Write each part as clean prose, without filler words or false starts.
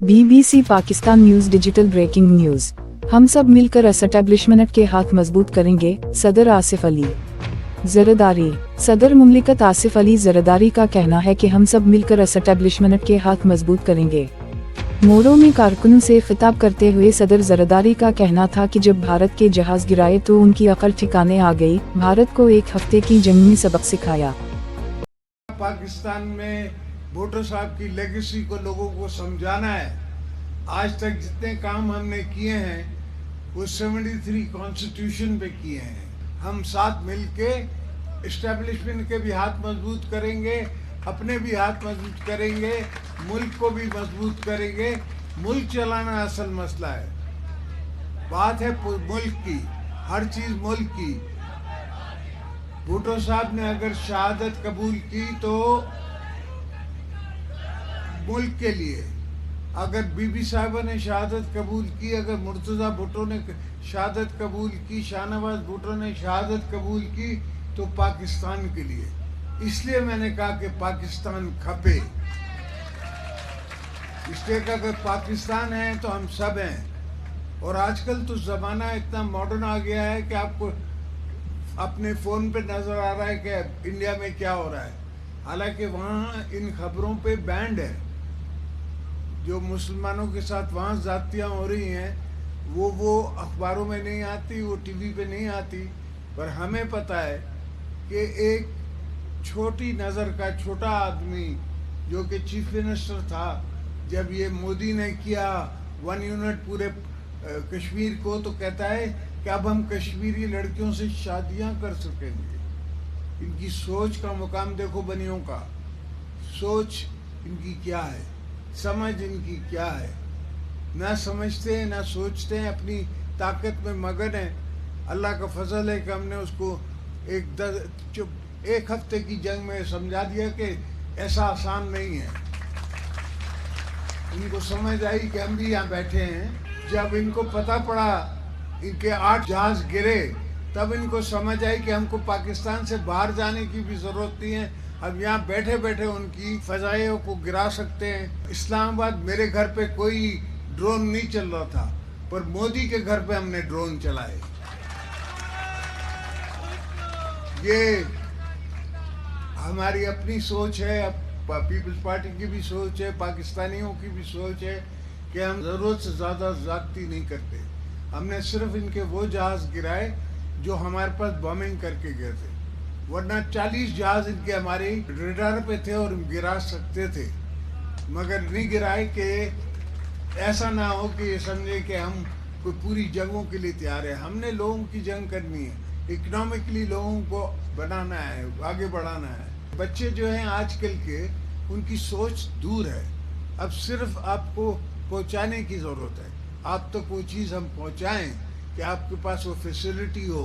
BBC Pakistan news digital breaking news. हम सब मिलकर एस्टेब्लिशमेंट के हाथ मजबूत करेंगे। सदर आसिफ अली जरदारी। सदर मुमलिकत आसिफ अली जरदारी का कहना है कि हम सब मिलकर एस्टेब्लिशमेंट के हाथ मजबूत करेंगे। मोरो में कारकुनों से खिताब करते हुए सदर जरदारी का कहना था कि जब भारत के जहाज गिराए तो उनकी अकल ठिकाने आ गई। भारत को एक हफ्ते की जंग में सबक सिखाया। पाकिस्तान में भुट्टो साहब की लेगेसी को लोगों को समझाना है। आज तक जितने काम हमने किए हैं वो 73 कॉन्स्टिट्यूशन पे किए हैं। हम साथ मिलके एस्टेब्लिशमेंट के भी हाथ मजबूत करेंगे, अपने भी हाथ मजबूत करेंगे, मुल्क को भी मजबूत करेंगे। मुल्क चलाना असल मसला है। बात है मुल्क की, हर चीज मुल्क की। भुट्टो साहब ने अगर शहादत कबूल की तो मुल्क के लिए, अगर बीबी साहिबा ने शहादत कबूल की, अगर मुर्तज़ा भुट्टो ने शहादत कबूल की, शाहनवाज भुट्टो ने शहादत कबूल की, तो पाकिस्तान के लिए। इसलिए मैंने कहा कि पाकिस्तान खपे, इसलिए कि अगर पाकिस्तान है तो हम सब हैं। और आजकल तो ज़माना इतना मॉडर्न आ गया है कि आपको अपने फ़ोन पे नज़र आ रहा है कि इंडिया में क्या हो रहा है। हालांकि वहाँ इन खबरों पे बैंड है। जो मुसलमानों के साथ वहाँ ज़्यादतियाँ हो रही हैं वो अखबारों में नहीं आती, वो टीवी पे नहीं आती। पर हमें पता है कि एक छोटी नज़र का छोटा आदमी जो कि चीफ मिनिस्टर था, जब ये मोदी ने किया 1 यूनिट पूरे कश्मीर को, तो कहता है कि अब हम कश्मीरी लड़कियों से शादियां कर सकेंगे। इनकी सोच का मुकाम देखो, बनियों का सोच इनकी क्या है, समझ इनकी क्या है। ना समझते हैं ना सोचते हैं, अपनी ताकत में मगन है। अल्लाह का फजल है कि हमने उसको एक हफ्ते की जंग में समझा दिया कि ऐसा आसान नहीं है। इनको समझ आई कि हम भी यहाँ बैठे हैं। जब इनको पता पड़ा इनके 8 जहाज गिरे, तब इनको समझ आई कि हमको पाकिस्तान से बाहर जाने की भी जरूरत नहीं है। अब यहाँ बैठे बैठे उनकी फजाइयों को गिरा सकते हैं। इस्लामाबाद मेरे घर पे कोई ड्रोन नहीं चल रहा था, पर मोदी के घर पे हमने ड्रोन चलाए। ये हमारी अपनी सोच है, पीपल्स पार्टी की भी सोच है, पाकिस्तानियों की भी सोच है कि हम जरूरत से ज़्यादा ज़्यादती नहीं करते। हमने सिर्फ इनके वो जहाज गिराए जो हमारे पास बॉम्बिंग करके गए थे, वरना 40 जहाज इनके हमारे रेडार पे थे और गिरा सकते थे, मगर नहीं गिराए कि ऐसा ना हो कि ये समझे कि हम कोई पूरी जंगों के लिए तैयार है। हमने लोगों की जंग करनी है, इकोनॉमिकली लोगों को बनाना है, आगे बढ़ाना है। बच्चे जो हैं आजकल के, उनकी सोच दूर है। अब सिर्फ आपको पहुंचाने की ज़रूरत है। आप तक वो चीज़ हम पहुंचाएं कि आपके पास वो फैसिलिटी हो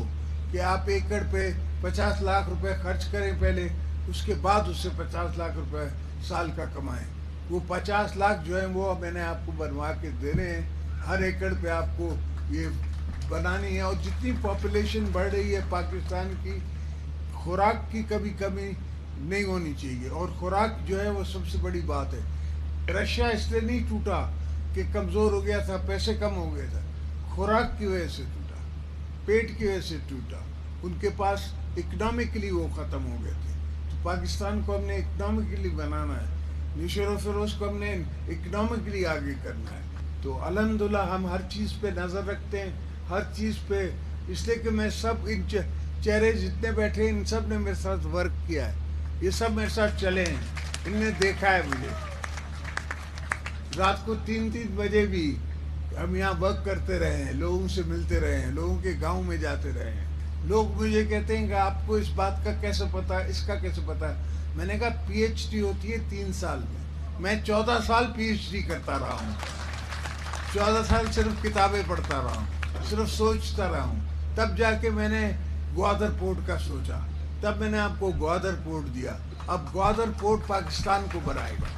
कि आप एकड़ पे 50 लाख रुपए खर्च करें पहले, उसके बाद उससे 50 लाख रुपए साल का कमाएं। वो 50 लाख जो है वो मैंने आपको बनवा के देने हैं। हर एकड़ पे आपको ये बनानी है। और जितनी पॉपुलेशन बढ़ रही है पाकिस्तान की, खुराक की कभी कमी नहीं होनी चाहिए। और खुराक जो है वो सबसे बड़ी बात है। रशिया इसलिए नहीं टूटा कि कमज़ोर हो गया था, पैसे कम हो गए थे, खुराक की वजह से टूटा, पेट की वजह से टूटा। उनके पास इकोनॉमिकली वो ख़त्म हो गए थे। तो पाकिस्तान को हमने इकोनॉमिकली बनाना है, नशो फिरोज को हमने इकोनॉमिकली आगे करना है। तो अल्हम्दुलिल्लाह हम हर चीज़ पे नज़र रखते हैं, हर चीज़ पे। इसलिए कि मैं सब इन चेहरे जितने बैठे इन सब ने मेरे साथ वर्क किया है, ये सब मेरे साथ चले हैं, इनने देखा है मुझे। रात को 3-3 बजे भी हम यहाँ वर्क करते रहे हैं, लोगों से मिलते रहे हैं, लोगों के गांव में जाते रहे हैं। लोग मुझे कहते हैं कि आपको इस बात का कैसे पता है, इसका कैसे पता है। मैंने कहा PhD होती है 3 साल में, मैं 14 साल PhD करता रहा हूँ। 14 साल सिर्फ किताबें पढ़ता रहा हूँ, सिर्फ सोचता रहा हूँ। तब जाके मैंने ग्वादर पोर्ट का सोचा, तब मैंने आपको ग्वादर पोर्ट दिया। अब ग्वादर पोर्ट पाकिस्तान को बनाएगा,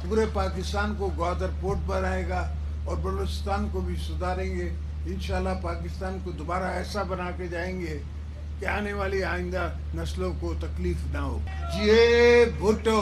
पूरे पाकिस्तान को ग्वादर पोर्ट बनाएगा और बलूचिस्तान को भी सुधारेंगे। इंशाल्लाह पाकिस्तान को दोबारा ऐसा बना के जाएंगे कि आने वाली आइंदा नस्लों को तकलीफ ना हो। जिए भुट्टो।